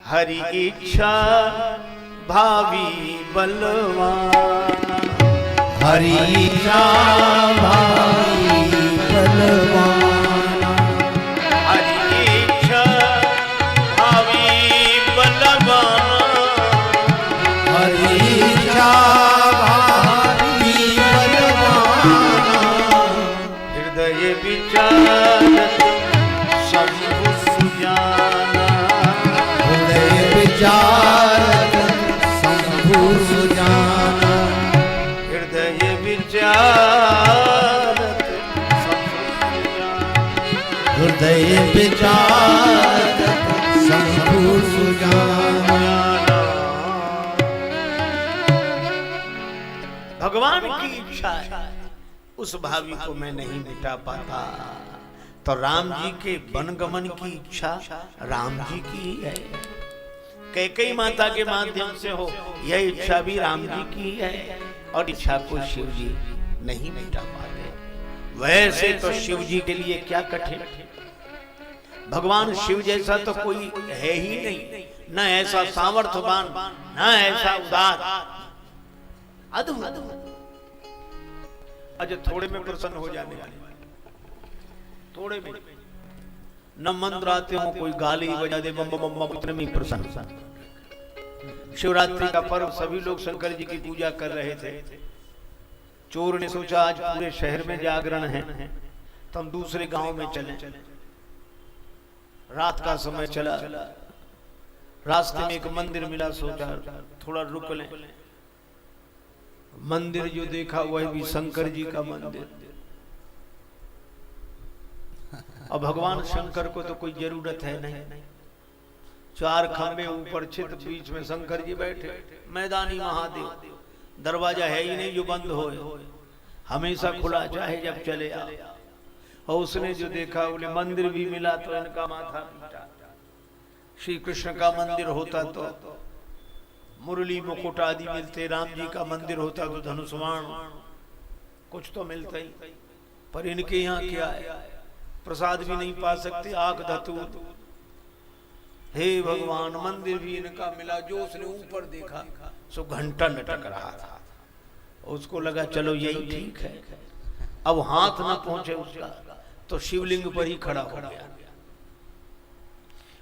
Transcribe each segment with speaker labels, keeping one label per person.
Speaker 1: हरि इच्छा भावी बलवान,
Speaker 2: हरि इच्छा भावी बलवान,
Speaker 1: हरि इच्छा भावी बलवान,
Speaker 2: हरि इच्छा भावी बलवान,
Speaker 1: हृदय विचारत शंभु सुजाना,
Speaker 2: हृदय विचारत शंभु सुजाना,
Speaker 1: हृदय विचारत शंभु सुजाना,
Speaker 2: हृदय विचारत शंभु सुजाना।
Speaker 1: भगवान की इच्छा है, उस भावी को मैं नहीं मिटा पाता। तो राम जी के वनगमन की इच्छा राम जी की ही है, कैकेयी माता के माध्यम से हो, यह इच्छा भी राम जी की है। और इच्छा को शिव जी नहीं मिटा पाते। वैसे तो शिव जी के लिए क्या कठिन, भगवान शिव जैसा तो कोई है ही नहीं, न ऐसा सामर्थ्यवान, न ऐसा उदार, अद्भुत। अच्छा, थोड़े में प्रसन्न हो जाने वाले, थोड़े में न मंत्र आते हो, कोई गाली बजा दे बम बम बम, उतने में प्रसन्न। शिवरात्रि का पर्व, सभी लोग शंकर जी की पूजा कर रहे थे। चोर ने सोचा आज पूरे शहर में जागरण है, तो हम दूसरे गांव में चलें। रात का समय चला, रास्ते में एक मंदिर मिला, सोचा थोड़ा रुक लें। मंदिर जो देखा वह भी शंकर जी का मंदिर। और भगवान शंकर को तो कोई जरूरत है नहीं, चार खंबे ऊपर छित, बीच में शंकर जी बैठे, मैदानी महादेव। दरवाजा है ही नहीं जो बंद हो, हमेशा खुला, चाहे जब चले आओ। और उसने जो देखा, बोले मंदिर भी मिला तो इनका माथा पीटा। श्री कृष्ण का मंदिर होता तो मुरली मुकुट आदि मिलते, राम जी का मंदिर होता तो धनुष बाण कुछ तो मिलता ही। पर इनके यहाँ क्या है, प्रसाद भी नहीं पा सकते, आग धतूर। हे भगवान, मंदिर भी इनका मिला। जो उसने ऊपर देखा सो घंटा लटक रहा था। उसको लगा चलो यही ठीक है। अब हाथ ना पहुंचे उसका, तो शिवलिंग पर ही खड़ा हो गया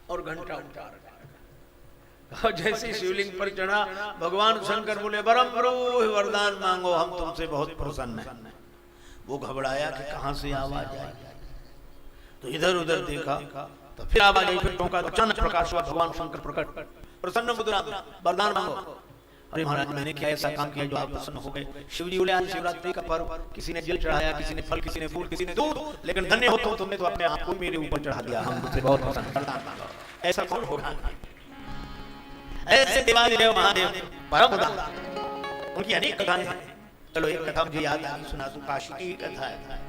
Speaker 1: और घंटा उतार गया। और जैसे शिवलिंग पर चढ़ा, भगवान शंकर बोले बरम वरदान मांगो, हम तुमसे बहुत प्रसन्न हैं। वो घबराया कि कहां से आवाज आई, तो इधर उधर देखा, तो फिर आवाज आई, फिर टोका, तो अचानक प्रकाश हुआ, भगवान शंकर प्रकट, प्रसन्न मुद्रा, वरदान मांगो। अरे महाराज, मैंने क्या ऐसा काम किया जो आप प्रसन्न हो गए? शिव जी बोले आज शिवरात्रि का पर्व, किसी ने जल चढ़ाया, किसी ने फल, किसी ने फूल, किसी ने दूध, लेकिन धन्य हो तुमने तो अपने आप को मेरे ऊपर चढ़ा दिया, हम तुमसे बहुत प्रसन्न, वरदान मांगो। ऐसा कौन होगा? ऐसे देवादिदेव महादेव परम उदार, उनकी अनेक कथाएं हैं। चलो एक कथा मुझे याद आई, सुना दूं। काशी की कथा है।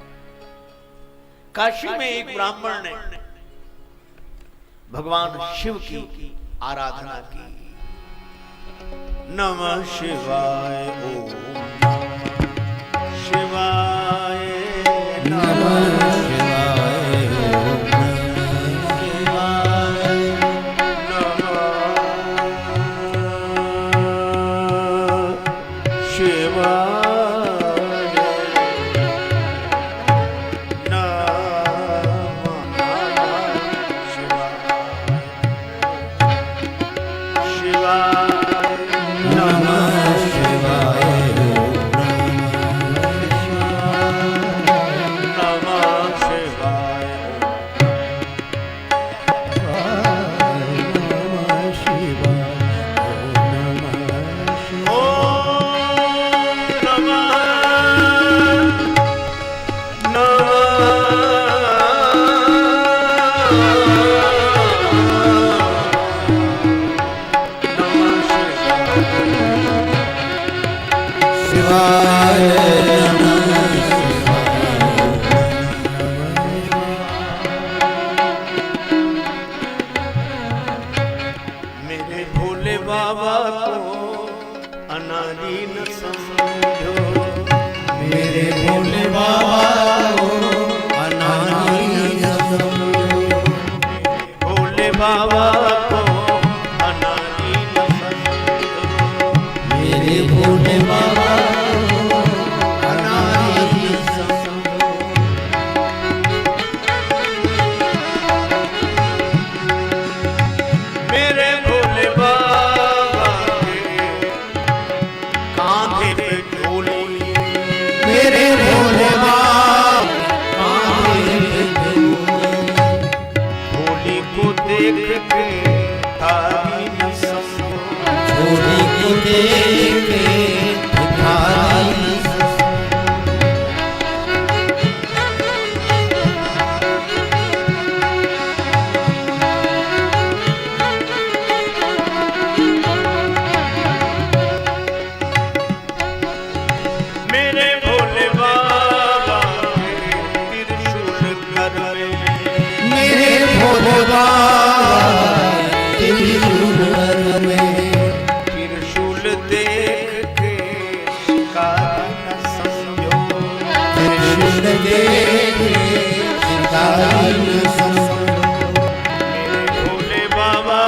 Speaker 1: काशी में एक ब्राह्मण ने भगवान शिव की आराधना की। नमः शिवाय, ओम शिवाय,
Speaker 2: नमः शिवाय, ओम
Speaker 1: बाबा को
Speaker 2: देखे भिखारी न
Speaker 1: मेरे भोले बाबा त्रिशूल घर में,
Speaker 2: मेरे भोले बाबा त्रिशूल घर में,
Speaker 1: त्रिशूल देख के शिकारी न समझो,
Speaker 2: त्रिशूल देखे शिकारी न समझो।
Speaker 1: मेरे भोले बाबा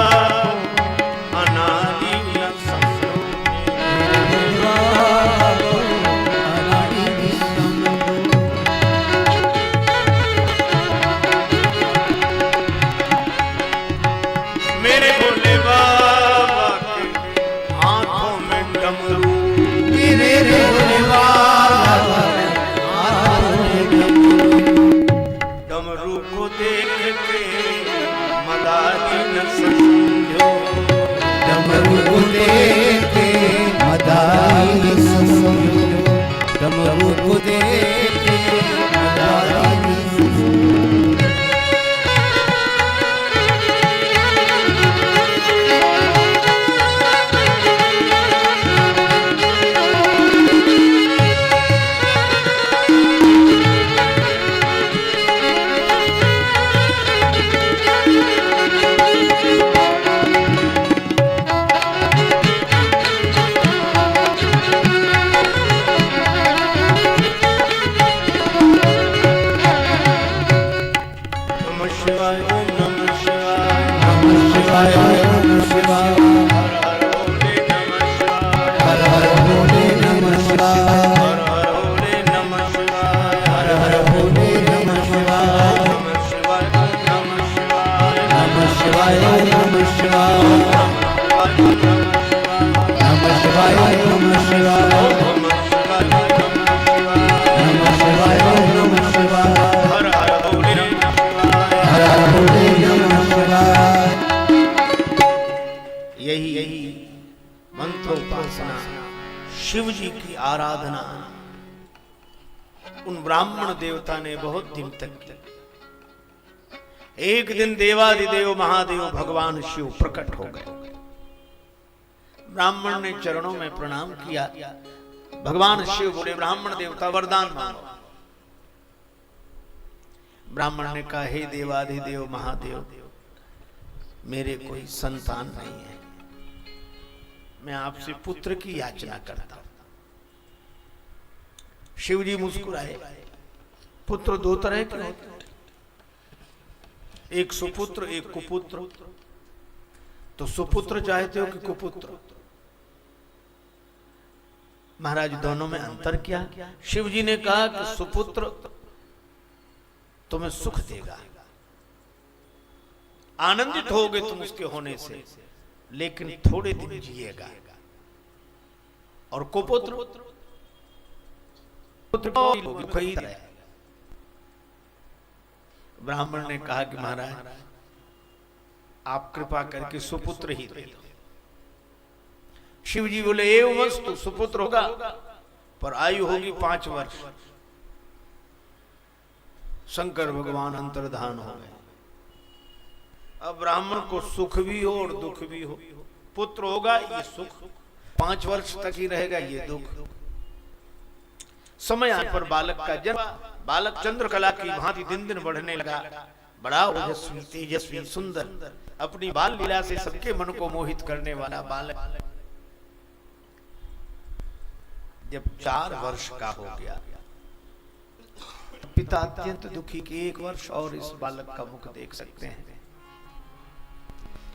Speaker 1: अनादि न समझो, मेरे भोले बाबा के हाथों में डमरू,
Speaker 2: मेरे भोले बाबा
Speaker 1: डमरू को देख के मदारी न समझो,
Speaker 2: डमरू को देखे मदारी न समझो, डमरू को देखे मदारी न समझो।
Speaker 1: नमः शिवाय ओम नमः शिवाय,
Speaker 2: नमः शिवाय ओम शिवाय,
Speaker 1: हर हर भोले नमः शिवाय,
Speaker 2: हर हर भोले नमः शिवाय,
Speaker 1: हर हर भोले नमः शिवाय,
Speaker 2: हर हर भोले नमः शिवाय,
Speaker 1: नमः शिवाय नमः शिवाय,
Speaker 2: नमः शिवाय नमः शिवाय, नमः शिवाय नमः शिवाय, नमः शिवाय नमः शिवाय,
Speaker 1: हर हर भोले नमः शिवाय,
Speaker 2: हर हर भोले नमः शिवाय।
Speaker 1: यही मंत्रोपासना, शिव जी की आराधना उन ब्राह्मण देवता ने बहुत दिन तक की। एक दिन देवाधिदेव महादेव भगवान शिव प्रकट हो गए। ब्राह्मण ने चरणों में प्रणाम किया। भगवान शिव बोले, ब्राह्मण देवता वरदान मांगो। ब्राह्मण ने कहा, हे देवाधिदेव महादेव, मेरे कोई संतान नहीं है, मैं आपसे पुत्र की याचना करता हूं। शिव जी मुस्कुराए। पुत्र दो तरह के होते हैं, एक सुपुत्र एक कुपुत्र। तो सुपुत्र चाहते हो कि कुपुत्र? महाराज दोनों में अंतर क्या? शिव जी ने कहा कि सुपुत्र तुम्हें सुख देगा, आनंदित होगे तुम उसके होने से, लेकिन थोड़े दिन जिएगा। और कुपुत्र ब्राह्मण ने कहा कि महाराज आप कृपा करके सुपुत्र ही दे दो। शिव जी बोले, एवमस्तु, सुपुत्र होगा पर आयु होगी 5 वर्ष। शंकर भगवान अंतर्धान हो गए। अब ब्राह्मण को सुख भी हो और दुख भी हो। पुत्र होगा ये सुख, 5 वर्ष तक ही रहेगा ये दुख। समय आने पर बालक का जन्म। बालक चंद्रकला की भांति दिन दिन बढ़ने लगा। बड़ा ओजस्वी, तेजस्वी, सुंदर, अपनी बाल लीला से सबके मन को मोहित करने वाला बालक जब 4 वर्ष का हो गया, पिता अत्यंत दुखी कि 1 वर्ष और इस बालक का मुख देख सकते हैं।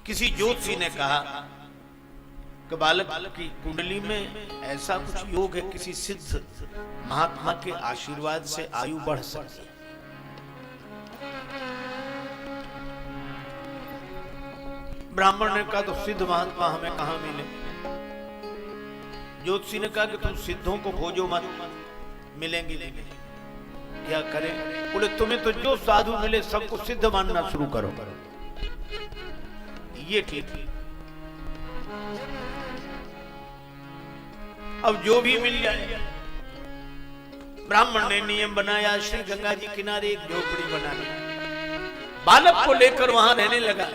Speaker 1: किसी ज्योतिषी ने कहा कि बालक की कुंडली में ऐसा कुछ योग है, किसी सिद्ध महात्मा के आशीर्वाद से आयु बढ़ सकती है। ब्राह्मण ने कहा, तो सिद्ध महात्मा हमें कहां मिले? ज्योतिषी ने कहा कि तुम सिद्धों को खोजो मत, मिलेंगे नहीं। क्या करें? बोले, तुम्हें तो जो साधु मिले सबको सिद्ध मानना शुरू करो। ये ठीक। अब जो भी मिल जाए। ब्राह्मण ने नियम बनाया, श्री गंगा जी किनारे एक झोपड़ी बना ली, बालक को लेकर वहां रहने लगा।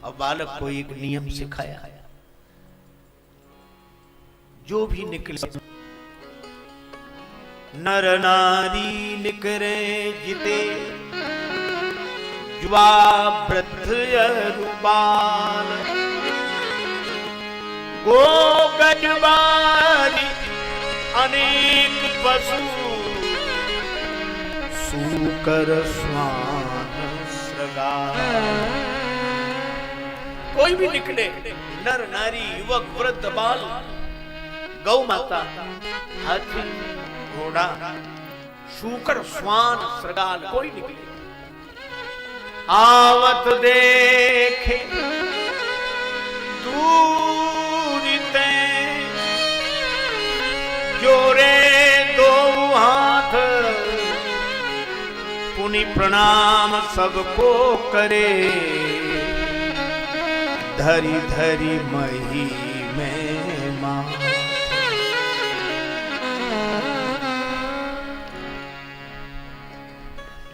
Speaker 1: अब बालक को एक नियम सिखाया, जो भी निकले नर नारी निकरे जिते, जुआ वृद्ध बाल, गो गजवारी अनेक पशु, सूकर स्वान श्रृंगार। कोई भी निकले, नर नारी युवक वृद्ध बाल, गौ माता, हाथी घोड़ा, शूकर स्वान श्रृंगार, कोई निकले, आवत देखे दूरिते, जोरे दो हाथ, पुनि प्रणाम सबको करे, धरी धरी मही में मां।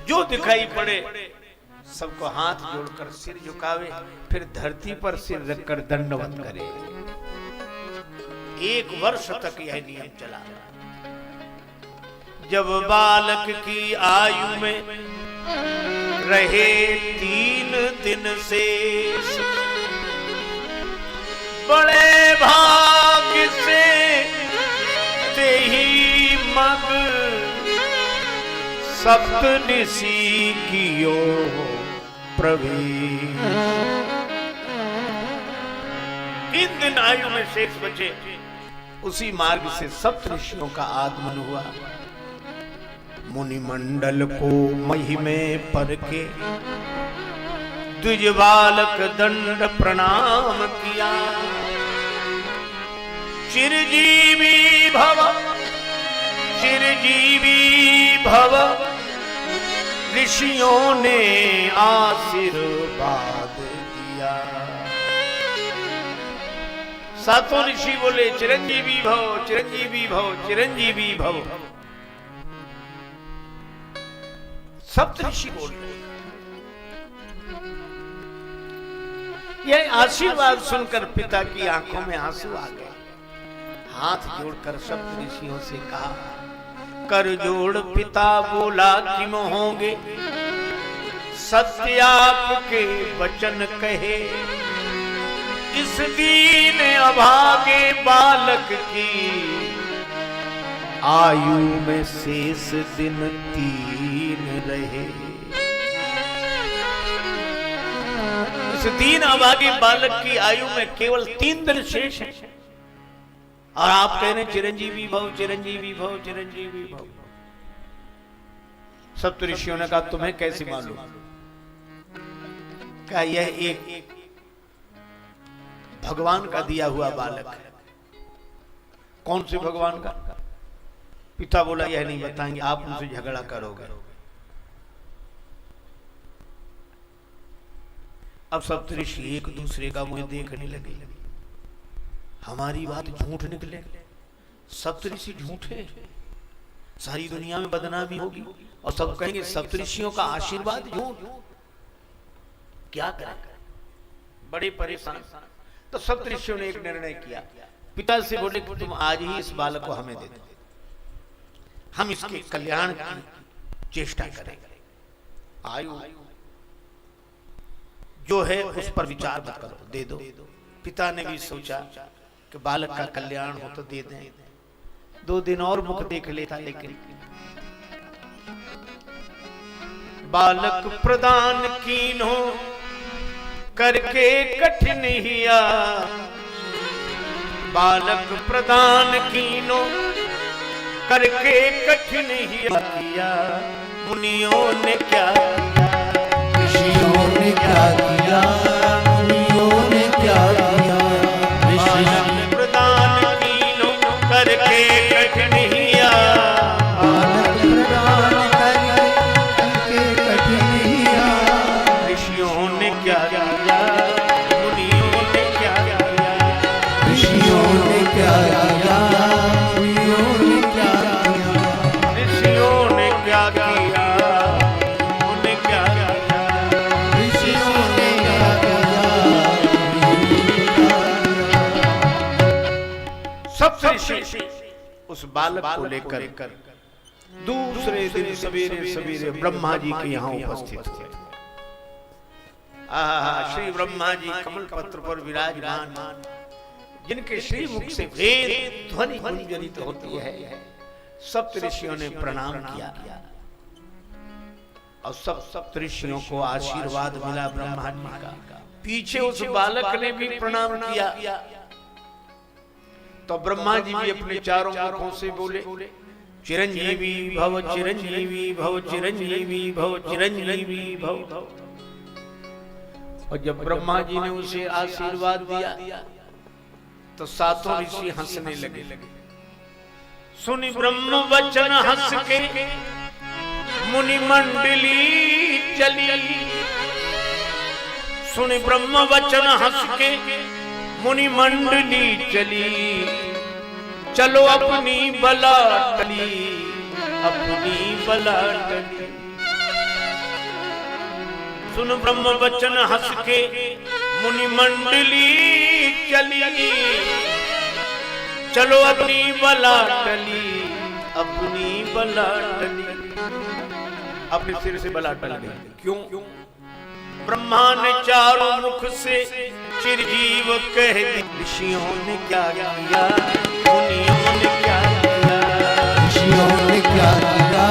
Speaker 1: जो दिखाई पड़े सबको हाथ जोड़कर सिर झुकावे, फिर धरती पर सिर रखकर दंडवत करे। 1 वर्ष तक यह नियम चला। जब बालक की आयु में रहे 3 दिन शेष, बड़े भाग्य से ते ही मग, सप्तऋषि कियो प्रवेश। 3 दिन आयु में शेष बचे, उसी मार्ग से सप्तऋषियों का आगमन हुआ। मुनि मंडल को महिमे पर के, द्विज बालक दंड प्रणाम किया। चिरजीवी भव, चिरजीवी भव, ऋषियों ने आशीर्वाद दिया। सातों ऋषि बोले चिरंजीवी भव, चिरंजीवी भव, चिरंजीवी भव। सप्तऋषि बोल रहे। यह आशीर्वाद सुनकर पिता की आंखों में आंसू आ गए। हाथ जोड़कर सप्तऋषियों से कहा, कर जोड़ पिता बोला कि होंगे, सत्य आपके वचन कहे। इस दीन अभागे बालक की, आयु में शेष दिन 3 रहे। इस दीन अभागे बालक की आयु में केवल 3 दिन शेष है, और आप कह रहे चिरंजीवी भव, चिरंजीवी भव, चिरंजीवी भव। सप्तऋषियों ने कहा तुम्हें कैसे मालूम? क्या यह एक भगवान का दिया हुआ बालक है। कौन से भगवान का? पिता बोला यह नहीं बताएंगे, आप उनसे झगड़ा करोगे। अब सप्तऋषि एक दूसरे का मुंह देखने लगे। हमारी बात झूठ निकले, सप्तऋषि झूठे, सारी दुनिया में बदनामी होगी और सब कहेंगे सप्तऋषियों का आशीर्वाद झूठ। क्या करें? बड़े परेशान। तो सप्तऋषियों ने एक निर्णय किया। पिता से बोले कि तुम आज ही इस बालक को हमें दे दो, हम इसके कल्याण की चेष्टा करेंगे। आयु जो है उस पर विचार मत करो, दे दो। पिता ने भी सोचा कि बालक का कल्याण हो तो दे दें। 2 दिन और मुख देख लेता, लेकिन बालक प्रदान कीन्हो करके कठिन हिया। बालक प्रदान कीन्हो करके कठिन हिया। मुनियों ने क्या किया,
Speaker 2: ऋषियों ने क्या किया, मुनियों ने क्या किया।
Speaker 1: बालक प्रदान कीन्हो करके कठिन हिया।
Speaker 2: बालक प्रदान करके कठिन हिया।
Speaker 1: ऋषियों ने क्या किया, मुनियों ने क्या किया।
Speaker 2: ऋषियों
Speaker 1: सप्तऋषि उस बालक को लेकर दूसरे दिन सवेरे सवेरे ब्रह्मा जी के यहाँ उपस्थित हुए। श्री ब्रह्मा जी कमल पत्र पर विराजमान, जिनके श्री मुख से वेद ध्वनि गुंजरित होती है, सप्तऋषियों ने प्रणाम किया और सब सप्तऋषियों को आशीर्वाद मिला ब्रह्मा जी का। पीछे उस बालक ने भी प्रणाम किया तो ब्रह्मा जी भी अपने चारों मुखों से बोले, चिरंजीवी भव, चिरंजीवी भव, चिरंजीवी भव, चिरंजीवी भव। और जब ब्रह्मा जी ने उसे आशीर्वाद दिया तो सातों ऋषि हंसने लगे। सुनि ब्रह्म वचन हंस के मुनि मंडली चली, सुनि ब्रह्म वचन हंस के मुनि मंडली चली, चलो अपनी बला टली, अपनी बला टली। सुन ब्रह्म वचन हंस के मुनि मंडली चली, चलो अपनी बला टली, अपनी बला टली। अपने सिर से बला टल गई। क्यों? ब्रह्मा ने चारों मुख से चिरजीव कह दी। ऋषियों ने क्या किया, मुनियों ने क्या किया,
Speaker 2: ऋषियों ने क्या किया,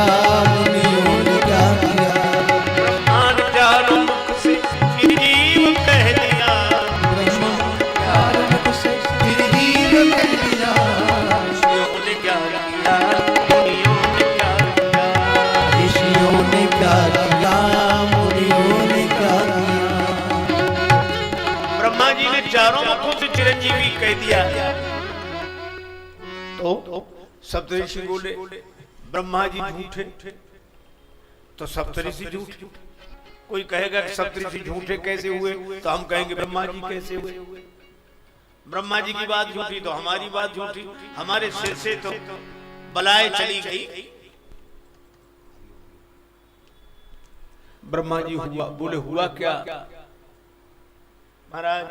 Speaker 2: मुनियों ने क्या किया।
Speaker 1: ब्रह्मा ने चारों मुख से चिरजीव कह दिया,
Speaker 2: ब्रह्मा चारों मुख से चिरजीव कह दिया।
Speaker 1: ऋषियों ने क्या किया, मुनियों ने क्या किया,
Speaker 2: ऋषियों ने क्या किया, मुनियों ने क्या किया।
Speaker 1: ब्रह्मा जी ने चारों मुखों से चिरंजीवी कह दिया तो सप्तऋषि बोले, ब्रह्मा जी झूठे तो सप्तऋषि झूठे। कोई कहेगा कि सप्तऋषि झूठे कैसे हुए, तो हम कहेंगे ब्रह्मा जी कैसे हुए। ब्रह्मा जी की बात झूठी तो हमारी बात झूठी, हमारे सिर से तो बलाएं चली गई। ब्रह्मा जी हुआ, बोले हुआ क्या महाराज?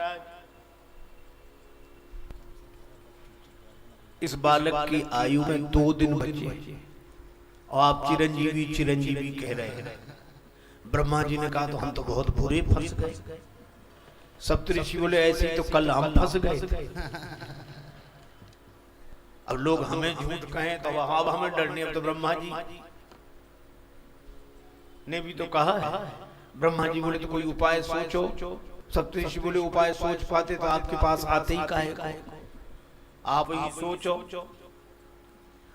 Speaker 1: इस बालक की आयु में 2 दिन बचे और आप चिरंजीवी चिरंजीवी कह रहे हैं। ब्रह्मा जी ने कहा तो हम तो बहुत बुरे फंस गए। सप्तऋषि बोले ऐसे तो कल हम फंस गए थे। अब लोग हमें झूठ कहें तो अब हमें डरने। अब तो ब्रह्मा जी ने भी तो कहा है। ब्रह्मा जी बोले तो कोई उपाय सोचो। सप्तऋषि बोले उपाय सोच पाते तो आपके पास आते ही काहे। आप ही सोचो,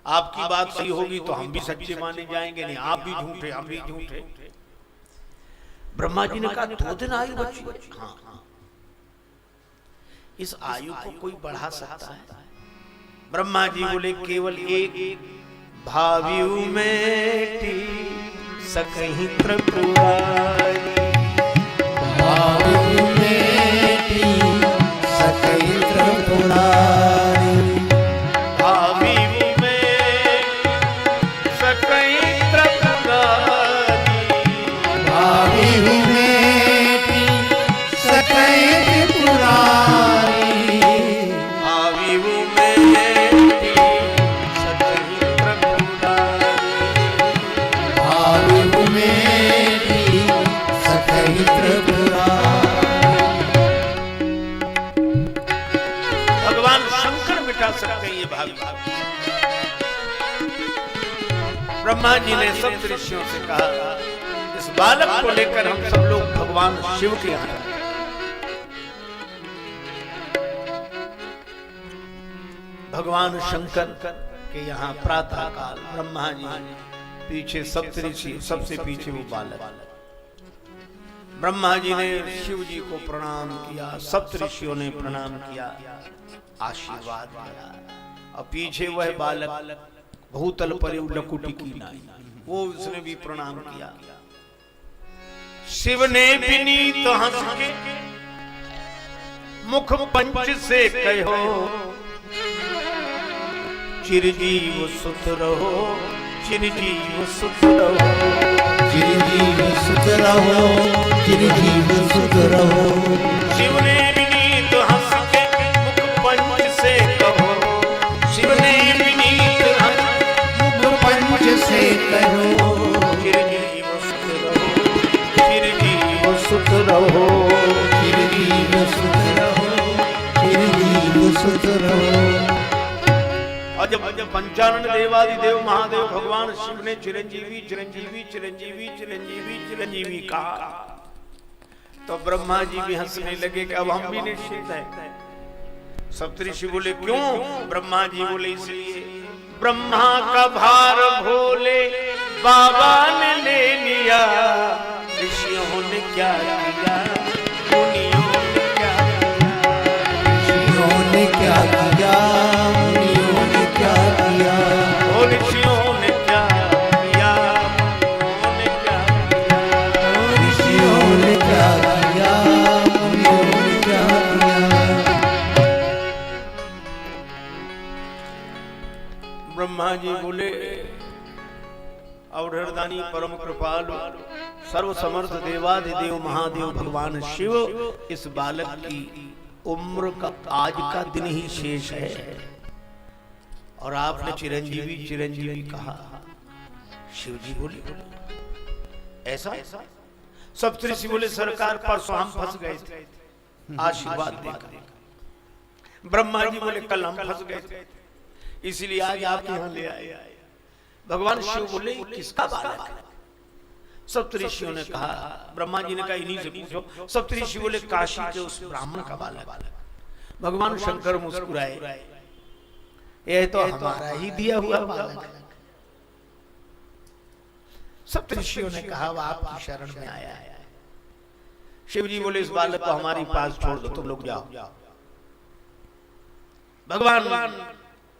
Speaker 1: आपकी बात सही होगी तो हम भी सच्चे माने जाएंगे, नहीं आप भी झूठे हम भी झूठे। ब्रह्मा जी ने कहा 2 दिन आयु बची। हाँ, इस आयु को कोई बढ़ा सकता है? ब्रह्मा जी बोले केवल एक भाव्यु में सकहीं त्रिपुरारी,
Speaker 2: भाव्यु में सकहीं त्रिपुरारी,
Speaker 1: भाव्यु में सकहीं त्रिपुरारी,
Speaker 2: भाव्यु में सकहीं त्रिपुरारी,
Speaker 1: भाव्यु में सकहीं त्रिपुरारी,
Speaker 2: भाव्यु में सकहीं त्रिपुरारी।
Speaker 1: भगवान शंकर मिटा सकते हैं ये भावी। ब्रह्मा जी ने सब ऋषियों से कहा इस बालक को लेकर हम सब लोग भगवान शिव के यहाँ जाएं। भगवान शंकर के यहाँ प्रातः काल ब्रह्मा जी पीछे सप्तऋषि, सबसे पीछे वो बालक। ब्रह्मा जी ने शिव जी को प्रणाम किया, सप्तऋषियों ने प्रणाम किया, आशीर्वाद दिया। और पीछे वह बालक भूतल पर लकुटी की नाई, वो उसने भी प्रणाम किया। शिव ने विनीत हंस के मुख पंच से कहो, चिरजीव सुत रहो, चिरजीव सुत रहो,
Speaker 2: चिरजीव सुत रहो, चिरजीव सुत रहो।
Speaker 1: शिव ने विनीत हंस के मुख पंच से कहो, और जब पंचानन देवादिदेव महादेव भगवान शिव ने चिरंजीवी चिरंजीवी चिरंजीवी चिरंजीवी चिरंजीवी कहा तो ब्रह्मा जी भी हंसने लगे कि अब हम भी निश्चित हैं। सप्तऋषि बोले क्यों? ब्रह्मा जी बोले इसलिए ब्रह्मा का भार भोले बाबा ने ले लिया, ऋषियों ने क्या किया मुनियों ने क्या किया,
Speaker 2: ऋषियों ने क्या किया मुनियों ने क्या किया,
Speaker 1: ओ ऋषियों ने क्या किया मुनियों ने क्या किया,
Speaker 2: ऋषियों ने क्या किया मुनियों ने क्या किया।
Speaker 1: ब्रह्मा जी बोले अवधरदानी परम कृपालु सर्व समर्थ देवादिदेव महादेव भगवान शिव इस बालक की उम्र का आज का दिन ही शेष है और आपने चिरंजीवी चिरंजीवी कहा। शिव जी बोले ऐसा? सप्तऋषि बोले सरकार परसों हम फंस गए थे आशीर्वाद देकर। ब्रह्मा जी बोले कल हम फंस गए थे इसीलिए आज आपके यहाँ ले आए। भगवान शिव बोले किसका बालक है? सप्तऋषियों ने कहा, ब्रह्मा जी ने कहा इन्हीं से पूछो। सप्तऋषि बोले काशी के उस ब्राह्मण का बालक। भगवान शंकर मुस्कुराए, यह तो हमारा ही दिया हुआ बालक है। सप्तऋषियों ने कहा वह आपकी शरण में आया है। शिव जी बोले इस बालक को हमारे पास छोड़ दो, तुम लोग जाओ। भगवान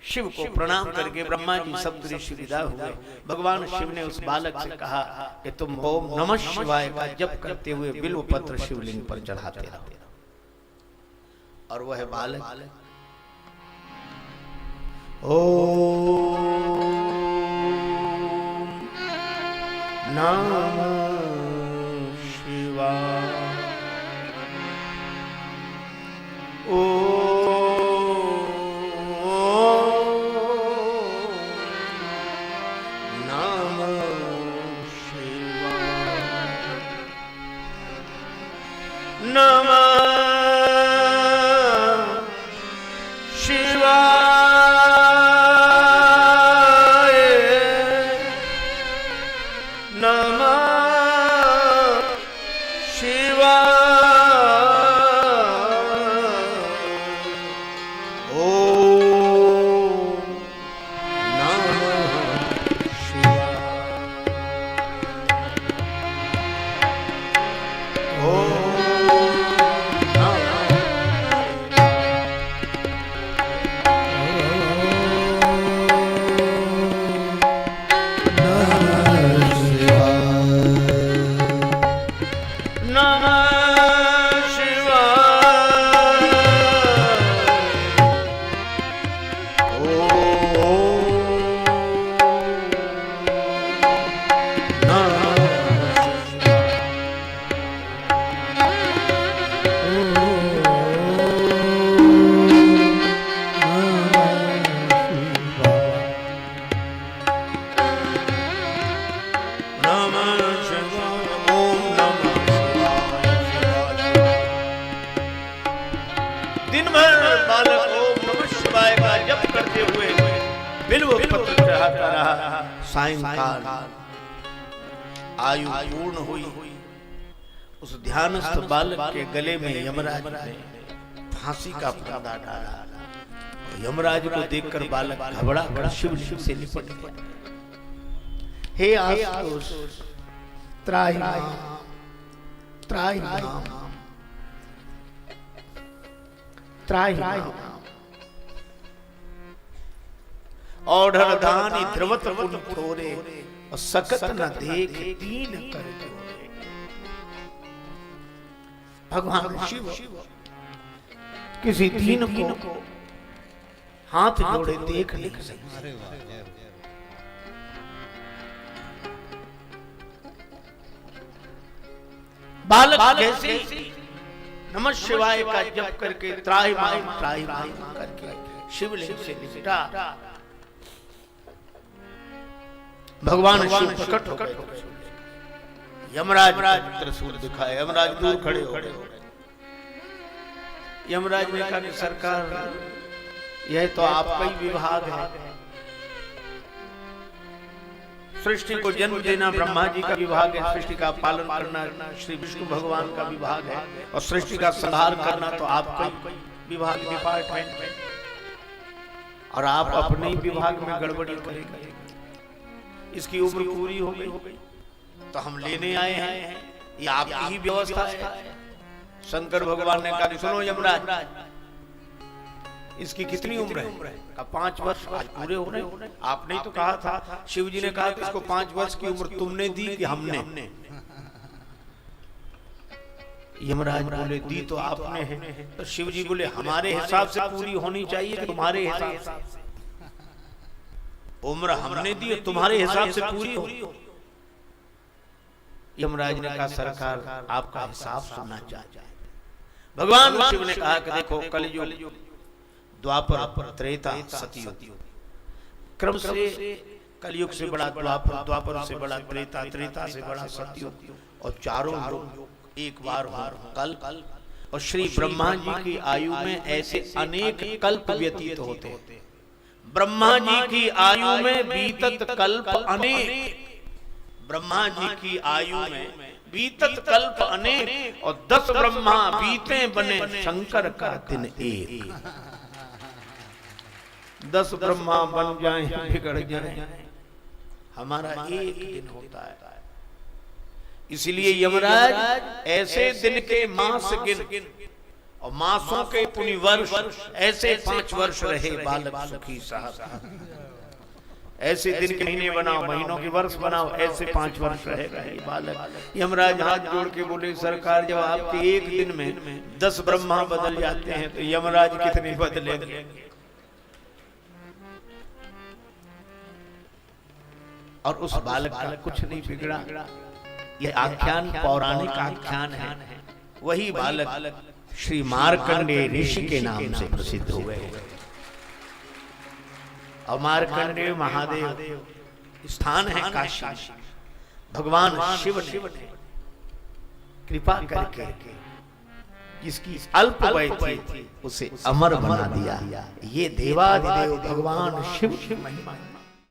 Speaker 1: शिव को प्रणाम करके ब्रह्मा जी सप्तऋषि विदा हुए। भगवान शिव ने उस बालक से कहा कि तुम ओम नमः शिवाय का जप करते हुए बिल्व पत्र शिवलिंग पर चढ़ाते रहो। और वह बालक ओम नमः शिवाय सायंकाल आयु पूर्ण हुई। उस ध्यानस्थ बालक के गले में यमराज ने फांसी का फंदा डाला। यमराज को देखकर बालक घबरा कर शिवलिंग से लिपट गया। हे आशुतोष त्राहि माम त्राहि माम त्राहि माम। औढ़ धानी ध्रुवत पुन थोरे और सकत न देख दीन कर जोरे। भगवान शिव किसी दीन को हाथ जोड़े देख नहीं सकते। बालक कैसे नमः शिवाय का जप करके त्राहि माम करके शिवलिंग से लिपटा। भगवान शिव प्रकट हो गए। यमराज त्रिशूल दिखाए। यमराज दूर खड़े हो गए। यमराज ने कहा कि सरकार यह तो आपका ही विभाग है, सृष्टि को जन्म देना ब्रह्मा जी का विभाग है, सृष्टि का पालन करना श्री विष्णु भगवान का विभाग है, और सृष्टि का संहार करना तो आपका विभाग डिपार्टमेंट है। और आप अपने ही विभाग में गड़बड़ी करेंगे। इसकी उम्र पूरी हो गई तो हम लेने आए हैं, ये आपकी ही व्यवस्था है। शंकर भगवान ने कहा सुनो यमराज, इसकी कितनी उम्र है? कहा 5 वर्ष। आज पूरे हो रहे। आपने तो कहा था, शिव जी ने कहा कि इसको 5 वर्ष की उम्र तुमने दी कि हमने? यमराज बोले दी तो आपने है। तो शिव जी बोले हमारे हिसाब से पूरी होनी चाहिए, तुम्हारे हिसाब से उम्र हमने दी, तुम्हारे हिसाब से पूरी हो। यमराज ने कहा सरकार आपका हिसाब सुनना चाहते हैं। भगवान शिव ने कहा कि देखो कलयुग, द्वापर, त्रेता, सतयुग, क्रम से कलयुग से बड़ा द्वापर, द्वापर से बड़ा त्रेता, त्रेता से बड़ा सतयुग, और चारों लोग एक बार कल। और श्री ब्रह्मा जी की आयु में ऐसे अनेक कल्प व्यतीत होते हैं। ब्रह्मा जी की आयु में बीतत कल्प अनेक, ब्रह्मा जी की आयु में बीतत कल्प अनेक, और 10 ब्रह्मा बीते बने शंकर का दिन एक। 10 ब्रह्मा बन जाएं बिगड़ जाएं, हमारा एक दिन होता है। इसलिए यमराज ऐसे दिन के मास गिन, और मासों के पुनि वर्ष, ऐसे 5 वर्ष रहे बालक सुखी साहब। ऐसे दिन के महीने बनाओ, महीनों के वर्ष बनाओ, ऐसे 5 वर्ष रहेगा ये बालक। यमराज हाथ जोड़ के बोले सरकार जब आपके एक दिन में 10 ब्रह्मा बदल जाते हैं तो यमराज कितने बदलेंगे? और उस बालक का कुछ नहीं बिगड़ा। यह आख्यान पौराणिक आख्यान है। वही बालक श्री मार्कंडेय ऋषि के नाम से प्रसिद्ध हुए। और मार्कंडेय महादेव स्थान है काशी। भगवान शिव ने कृपा करके जिसकी अल्प वय थी उसे अमर बना दिया। ये देवाधिदेव भगवान शिव की महिमा है।